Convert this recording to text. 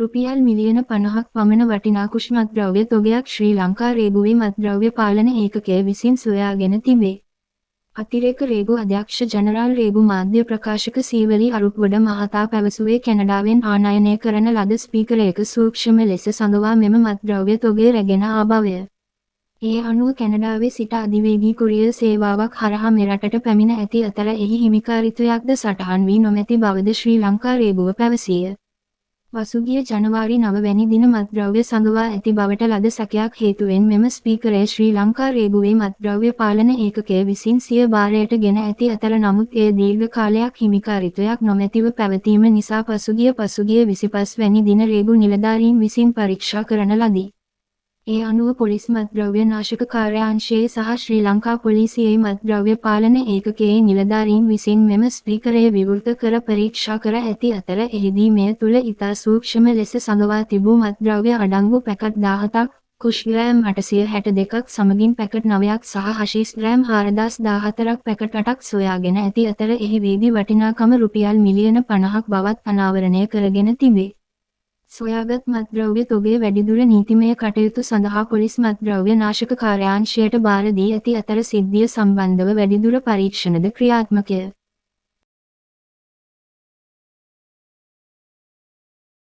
රුපියල් මිලියන 50ක් පමණ වටිනා කුෂ්මද්‍රව්‍ය තොගයක් ශ්‍රී ලංකා රේගුවේ මත්ද්‍රව්‍ය පාලන ඒකකය විසින් සොයාගෙන තිබේ. අතිරේක රේගු අධ්‍යක්ෂ ජනරාල් රේගු මාධ්‍ය ප්‍රකාශක සීවලි අරුප්ගොඩ මහතා පැවසුවේ කැනඩාවෙන් ආනයනය කරන ලද ස්පීකරයක සූක්ෂම ලෙස සඟවා මෙම මත්ද්‍රව්‍ය තොගය රැගෙන ආ බවය. ඒ අනුව කැනඩාවේ සිට අධිවේගී කුරියර් සේවාවක් හරහා මෙරටට පැමිණ ඇති අතර එහි හිමිකාරිත්වයක්ද සටහන් වී නොමැති බවද ශ්‍රී ලංකා රේගුව පැවසිය. පසුගිය ජනවාරි 9 වැනි දින මත්ද්‍රව්‍ය සඟවා ඇති බවට ලද සැකයක් හේතුවෙන් මෙම ස්පීකරය ශ්‍රී ලංකා රේගුවේ මත්ද්‍රව්‍ය පාලන ඒකකය විසින් සිය භාරයට ගෙන ඇති අතර නමුත් එය දීර්ඝ කාලයක් හිමිකාරිත්වයක් නොමැතිව පැවතීම නිසා පසුගිය 25 වැනි දින රේගු නිලධාරීන් විසින් පරීක්ෂා කරන ලදී. ඒ අනුව පොලිස් මත්ද්‍රව්‍ය නාශක කාර්යාංශයේ සහ ශ්‍රී ලංකා පොලිසියේ මත්ද්‍රව්‍ය පාලන ඒකකයේ නිලධාරීන් විසින් මෙම ස්පීකරය විවෘත කර පරීක්ෂා කර ඇති අතර එහිදී මෙය තුළ ඉතා සූක්ෂම ලෙස සඟවා තිබූ මත්ද්‍රව්‍ය අඩංගු පැකට් 17ක්, කුෂ් ග්‍රෑම් 862ක් සමගින් පැකට් 9ක් සහ හෂීෂ් ග්‍රෑම් 4014ක් පැකට් 8ක් සොයාගෙන ඇති අතර එහිදී වටිනාකම රුපියල් මිලියන 50ක් බවත් අනාවරණය කරගෙන තිබේ. සොයාගත් මත්ද්‍රව්‍ය තොගය වැඩිදුර නීතිමය කටයුතු සඳහා පොලිස් මත්ද්‍රව්‍ය නාශක කාර්යාංශයට බාර දී ඇති අතර සිද්ධිය සම්බන්ධව වැඩිදුර පරීක්ෂණද ක්‍රියාත්මකය.